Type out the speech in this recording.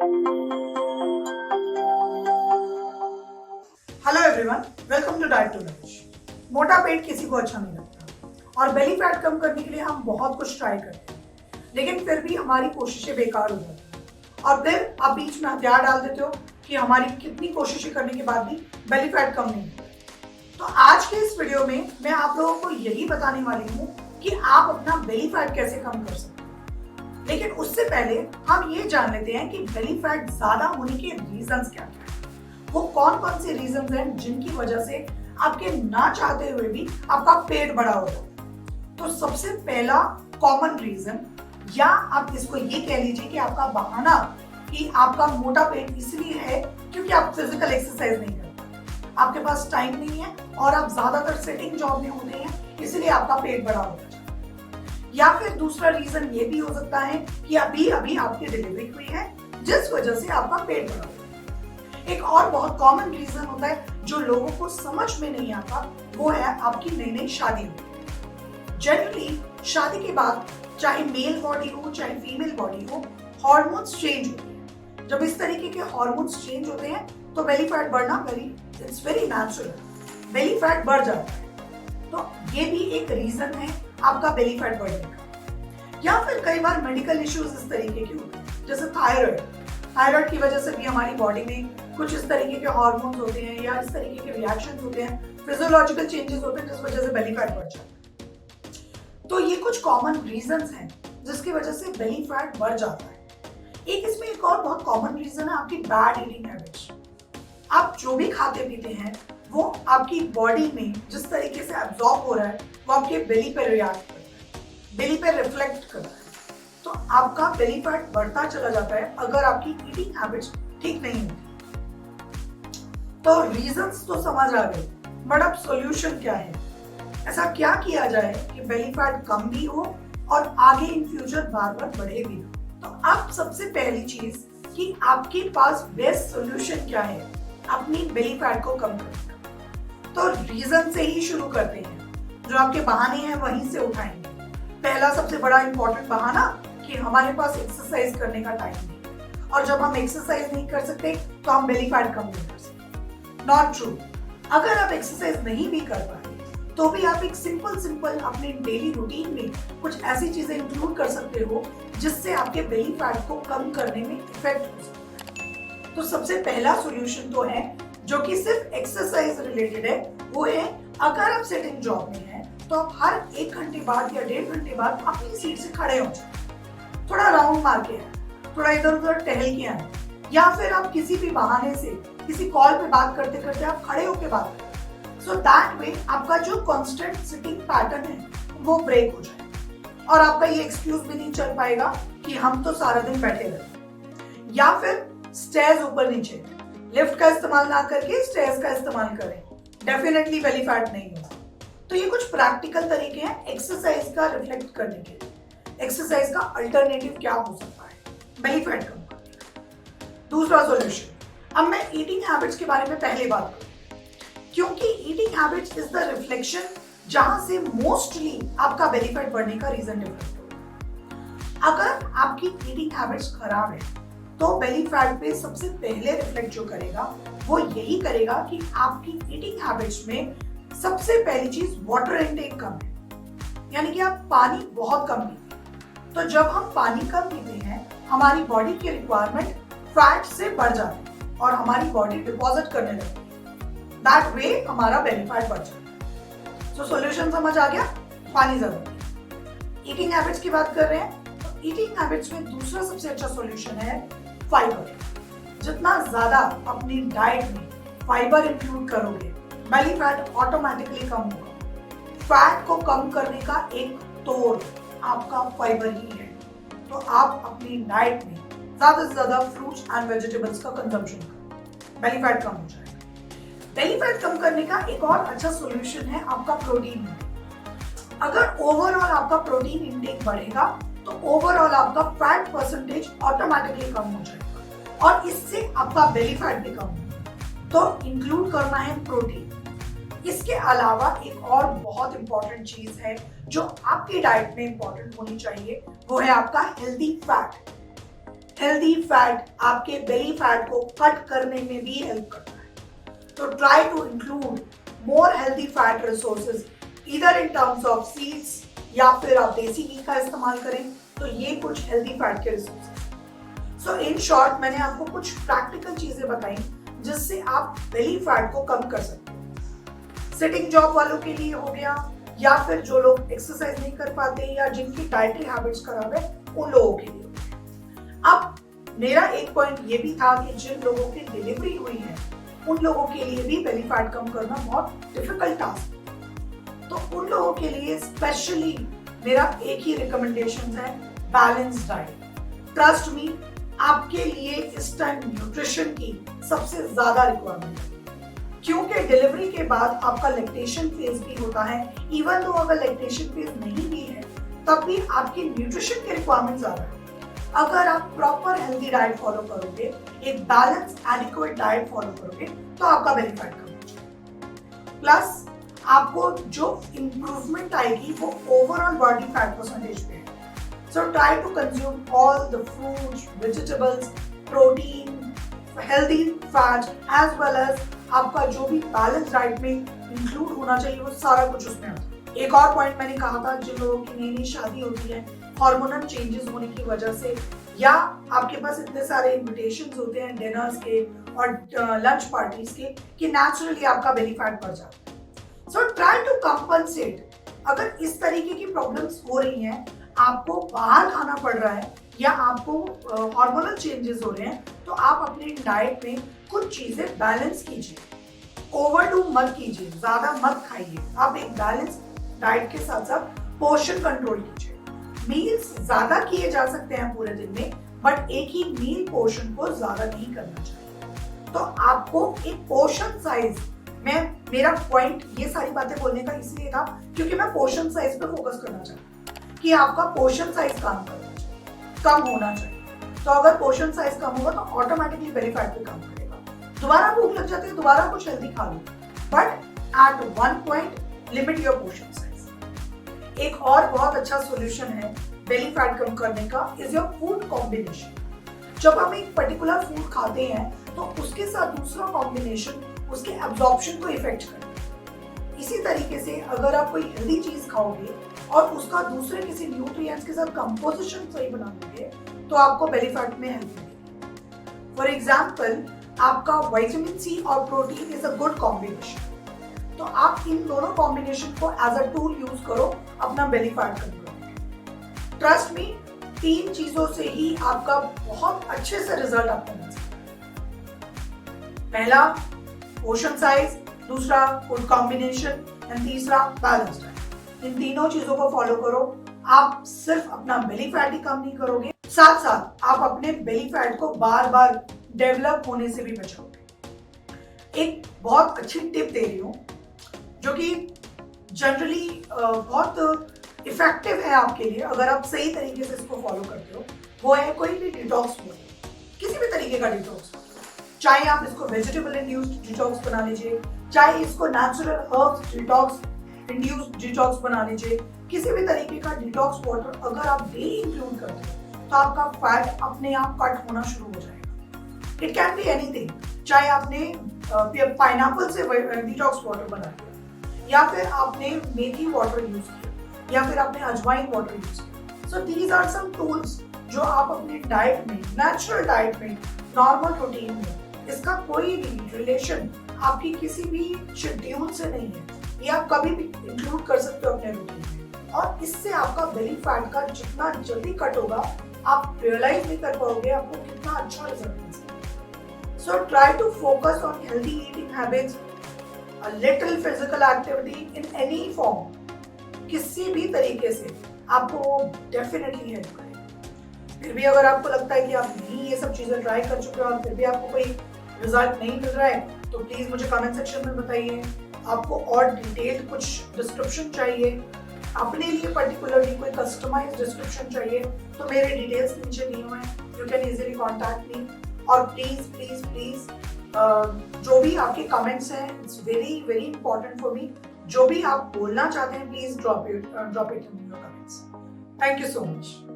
Hello everyone, welcome to diet to lunch. मोटा पेट किसी को अच्छा नहीं लगता और बेली फैट कम करने के लिए हम बहुत कुछ ट्राई करते हैं, लेकिन फिर भी हमारी कोशिशें बेकार हो जाती हैं और फिर आप बीच में हथियार डाल देते हो कि हमारी कितनी कोशिशें करने के बाद भी बेली फैट कम नहीं होता। तो आज के इस वीडियो में मैं आप लोगों को यही बताने वाली हूँ कि आप अपना बेली फैट कैसे कम कर सकते हैं। लेकिन उससे पहले हम ये जान लेते हैं कि बेली फैट ज्यादा होने के रीजंस क्या क्या है। वो कौन कौन से रीजंस हैं जिनकी वजह से आपके ना चाहते हुए भी आपका पेट बड़ा हो जाता है। तो सबसे पहला कॉमन रीजन, या आप इसको ये कह लीजिए कि आपका बहाना कि आपका मोटा पेट इसलिए है क्योंकि आप फिजिकल एक्सरसाइज नहीं करते, आपके पास टाइम नहीं है और आप ज्यादातर सिटिंग जॉब में होते हैं, इसलिए आपका पेट बड़ा होता है। या फिर दूसरा रीजन ये भी हो सकता है कि अभी अभी आपकी डिलीवरी हुई है जिस वजह से आपका पेट बड़ा होता है। एक और बहुत कॉमन रीजन होता है जो लोगों को समझ में नहीं आता, वो है आपकी नई नई शादी हुई। जनरली शादी के बाद चाहे मेल बॉडी हो चाहे फीमेल बॉडी हो, हार्मोन्स चेंज होते हैं। जब इस तरीके के हार्मोन्स चेंज होते हैं तो बेली फैट बढ़ना it's very natural, belly fat बढ़ जाता है। तो ये भी एक रीजन है आपका बेली फैट बढ़ने का। या फिर कई बार मेडिकल इश्यूज इस तरीके के होते हैं, जैसे थायराइड की वजह से भी हमारी बॉडी में कुछ इस तरीके के हार्मोन्स होते हैं या इस तरीके के रिएक्शंस होते हैं, फिजियोलॉजिकल चेंजेस होते हैं जिस वजह से बेली फैट बढ़ जाता है। तो ये कुछ कॉमन रीजंस हैं जिसकी वजह से बेली फैट बढ़ जाता है। इसमें एक और बहुत कॉमन रीजन है आपकी बैड ईटिंग हैबिट्स। आप जो भी खाते पीते हैं वो आपकी बॉडी में जिस तरीके से एब्जॉर्ब हो रहा है वो आपके बेली पे रिएक्ट करता है, बेली पे रिफ्लेक्ट करता है। तो आपका बेली फैट बढ़ता चला जाता है अगर आपकी ईटिंग हैबिट्स ठीक नहीं होती। तो रीजंस तो समझ आ गए, बट अब सॉल्यूशन क्या है? ऐसा क्या किया जाए कि बेली फैट कम भी हो और आगे इन फ्यूचर बार बार बढ़े भी? तो अब सबसे पहली चीज कि आपके पास बेस्ट सॉल्यूशन क्या है अपनी बेली फैट को कम करने का। तो रीजन से ही शुरू करते हैं, जो आपके बहाने हैं वहीं से उठाएंगे। पहला सबसे बड़ा इंपॉर्टेंट बहाना कि हमारे पास एक्सरसाइज करने का टाइम नहीं, और जब हम एक्सरसाइज नहीं कर सकते तो हम बेली फैट कम नहीं कर सकते। Not true. अगर आप एक्सरसाइज नहीं भी कर पाए तो भी आप एक सिंपल अपने डेली रूटीन में कुछ ऐसी चीजें इंक्लूड कर सकते हो जिससे आपके बेली फैट को कम करने में इफेक्ट हो सकता है। तो सबसे पहला सॉल्यूशन तो है जो कि सिर्फ एक्सरसाइज रिलेटेड है, वो है अगर आप सिटिंग जॉब में हैं तो आप हर 1 घंटे बाद या 1.5 घंटे बाद अपनी सीट से खड़े हो जाए, थोड़ा राउंड मार के आए, थोड़ा इधर उधर टहल के आए, या फिर आप किसी भी बहाने से किसी कॉल पे बात करते करते आप खड़े होके बात करें। सो दैट वे आपका जो कांस्टेंट सिटिंग पैटर्न है वो ब्रेक हो जाए और आपका ये एक्सक्यूज भी नहीं चल पाएगा कि हम तो सारा दिन बैठे रहे। या फिर स्टेयर्स ऊपर नीचे, लिफ्ट का इस्तेमाल ना करके स्टेयर्स का इस्तेमाल करें, डेफिनेटली बेली फैट नहीं होगा। तो ये कुछ प्रैक्टिकल तरीके हैं एक्सरसाइज का रिफ्लेक्ट करने के लिए। एक्सरसाइज का अल्टरनेटिव क्या हो सकता है बेली फैट कम करने का? दूसरा सॉल्यूशन, अब मैं ईटिंग हैबिट्स के बारे में पहले बात करूं, क्योंकि eating habits is the reflection जहां से मोस्टली आपका बेली फैट बढ़ने का रीजन डिफरेंट होगा। अगर आपकी ईटिंग हैबिट्स खराब है तो बेली फैट पे सबसे पहले रिफ्लेक्ट जो करेगा वो यही करेगा कि आपकी ईटिंग हैबिट्स में सबसे पहली चीज वाटर इनटेक कम है, यानी कि आप पानी बहुत कम पीते हैं। तो जब हम पानी कम पीते हैं हमारी बॉडी की रिक्वायरमेंट फैट से बढ़ जाती है और हमारी बॉडी डिपॉजिट करने लगती है। दैट वे हमारा बेली फैट बढ़ जाता है। सो सॉल्यूशन समझ आ गया, पानी जरूरी। ईटिंग हैबिट्स की बात कर रहे हैं तो ईटिंग हैबिट्स में दूसरा सबसे अच्छा सॉल्यूशन है फाइबर। जितना ज्यादा अपनी डाइट में फाइबर इंक्लूड करोगे बेली फैट ऑटोमेटिकली कम होगा। फैट को कम करने का एक तोड़ आपका फाइबर ही है। तो आप अपनी डाइट में ज्यादा से ज्यादा फ्रूट्स एंड वेजिटेबल्स का कंजम्पशन करो, बेली फैट कम हो जाएगा। बेली फैट कम करने का एक और अच्छा सॉल्यूशन है आपका प्रोटीन। अगर ओवरऑल आपका प्रोटीन इंटेक बढ़ेगा तो ओवरऑल आपका फैट परसेंटेज ऑटोमेटिकली कम हो जाएगा और इससे आपका बेली फैट भी कम होगा। तो इंक्लूड करना है प्रोटीन। इसके अलावा एक और बहुत इंपॉर्टेंट चीज है जो आपकी डाइट में इंपॉर्टेंट होनी चाहिए, वो है आपका हेल्दी फैट। हेल्दी फैट आपके बेली फैट को कट करने में भी हेल्प करता है। तो try to include more healthy fat resources इधर इन टर्म्स ऑफ सीड्स या फिर आप देसी घी का इस्तेमाल करें। तो ये कुछ हेल्दी फैट के रिसोर्सेज। सो इन शॉर्ट मैंने आपको कुछ प्रैक्टिकल चीजें बताई जिससे आप बेली फैट को कम कर सकते हैं। सिटिंग जॉब वालों के लिए हो गया, या फिर जो लोग एक्सरसाइज नहीं कर पाते या जिनकी डाइटरी हैबिट्स खराब है उन लोगों के लिए। अब मेरा एक पॉइंट ये भी था कि जिन लोगों की डिलीवरी हुई है उन लोगों के लिए भी बेली फैट कम करना बहुत डिफिकल्ट टास्क है। तो उन लोगों के लिए स्पेशली मेरा एक ही रिकमेंडेशन है, बैलेंस डाइट। ट्रस्ट मी, आपके लिए इस टाइम न्यूट्रिशन की सबसे ज्यादा रिक्वायरमेंट है, क्योंकि डिलीवरी के बाद आपका लैक्टेशन फेज भी होता है। इवन दो अगर लैक्टेशन फेज नहीं भी है तब भी आपकी न्यूट्रिशन की रिक्वायरमेंट ज्यादा है। अगर आप प्रॉपर हेल्दी डाइट फॉलो करोगे, एक बैलेंस एडिक्वेट डाइट फॉलो करोगे तो आपका बेली फैट कम हो जाएगा। प्लस आपको जो इंप्रूवमेंट आएगी वो ओवरऑल बॉडी फैट परसेंटेज पे है। So try to consume all the fruits, vegetables, protein, healthy fat as well as आपका जो भी बैलेंस डाइट में इंक्लूड होना चाहिए वो सारा कुछ उसमें आता है। एक और पॉइंट मैंने कहा था, जिन लोगों की नई नई शादी होती है हार्मोनल चेंजेस होने की वजह से, या आपके पास इतने सारे इन्विटेशंस होते हैं डिनर्स के और लंच पार्टीज के कि नेचुरली आपका बेली फैट बढ़ जाता है। So try to compensate. अगर इस तरीके की प्रॉब्लम्स हो रही हैं, आपको बाहर खाना पड़ रहा है या आपको हार्मोनल चेंजेस हो रहे हैं, तो आप अपनी डाइट में कुछ चीजें बैलेंस कीजिए। ओवरडू मत कीजिए, ज्यादा मत खाइए। आप एक बैलेंस डाइट के साथ साथ पोर्शन कंट्रोल कीजिए। मील्स ज्यादा किए जा सकते हैं पूरे दिन में, बट एक ही मील पोर्शन को ज्यादा नहीं करना चाहिए। तो आपको एक पोर्शन साइज, मेरा पॉइंट ये सारी बातें बोलने का इसलिए था क्योंकि मैं पोर्शन साइज पे फोकस करना चाहता कि आपका पोर्शन साइज कम होना चाहिए। तो अगर पोर्शन साइज कम होगा तो ऑटोमेटिकली बेली फैट भी कम करेगा। दोबारा भूख लग जाती है, दोबारा कुछ हेल्दी खा लो, but at one point limit your portion size. एक और बहुत अच्छा सोल्यूशन है बेली फैट कम करने का इज योर फूड कॉम्बिनेशन। जब हम एक पर्टिकुलर फूड खाते हैं तो उसके साथ दूसरा कॉम्बिनेशन उसके एब्जॉर्प्शन को इफेक्ट करता है। इसी तरीके से अगर आप कोई हेल्दी चीज खाओगे और उसका दूसरे किसी न्यूट्रिएंट्स के साथ कंपोजिशन सही बना लोगे तो आपको बेली फैट में हेल्प मिलेगी। फॉर एग्जाम्पल, आपका विटामिन सी और protein is a good combination. तो आप इन दोनों कॉम्बिनेशन को एज अ टूल यूज करो अपना बेली फैट कम करने के। ट्रस्ट मी, 3 चीजों से ही आपका बहुत अच्छे से रिजल्ट आपको मिल सकता है। पहला पोर्शन साइज, दूसरा फूड कॉम्बिनेशन एंड तीसरा बैलेंस डाइट। इन तीनों चीजों को फॉलो करो। आप सिर्फ अपना बेली फैट ही कम नहीं करोगे, साथ साथ आप अपने बेली फैट को बार बार डेवलप होने से भी बचाओगे। एक बहुत अच्छी टिप दे रही हूँ जो कि जनरली बहुत इफेक्टिव है आपके लिए अगर आप सही तरीके से इसको फॉलो करते हो। वो है कोई भी डिटॉक्स वाटर, किसी भी तरीके का डिटॉक्स वाटर। चाहे आप इसको वेजिटेबल इंड्यूस्ड डिटॉक्स बना लीजिए, चाहे इसको natural herbs detox induced detox बना लीजिए, किसी भी तरीके का डिटॉक्स वाटर अगर आप डेली इंक्लूड करते हो तो आपका फैट अपने आप कट होना शुरू हो जाएगा। इट कैन बी एनीथिंग, चाहे आपने पाइनएप्पल से डिटॉक्स वाटर बना लिया, या फिर आपने मेथी वाटर यूज किया, या फिर आपने अजवाइन वाटर यूज किया। So these are some tools जो आप अपनी डाइट में, नेचुरल डाइट में, नॉर्मल रूटीन में, इसका कोई भी रिलेशन आपकी किसी भी शेड्यूल से नहीं है, ये आप कभी भी इंक्लूड कर सकते हो अपने रूटीन में, और इससे आपका बेली फैट का जितना जल्दी कट होगा आप रियलाइज नहीं कर पाओगे आपको कितना अच्छा रिजल्ट मिल सकता है। So try to focus on healthy eating habits, a little physical activity in any form, किसी भी तरीके से आपको डेफिनेटली हेल्प करेगा। फिर भी अगर आपको लगता है कि आप नहीं ये सब चीजें ट्राई कर चुके हो और फिर भी आपको कोई रिजल्ट नहीं मिल रहा है तो प्लीज मुझे कमेंट सेक्शन में बताइए। आपको और डिटेल्ड कुछ डिस्क्रिप्शन चाहिए, अपने लिए पर्टिकुलरली कोई कस्टमाइज्ड डिस्क्रिप्शन चाहिए तो मेरे डिटेल्स नीचे दिए हुए हैं, you can easily contact me. और प्लीज प्लीज प्लीज जो भी आपके कमेंट्स हैं, it's very very important for me. जो भी आप बोलना चाहते हैं please drop it in your comments. Thank you so much.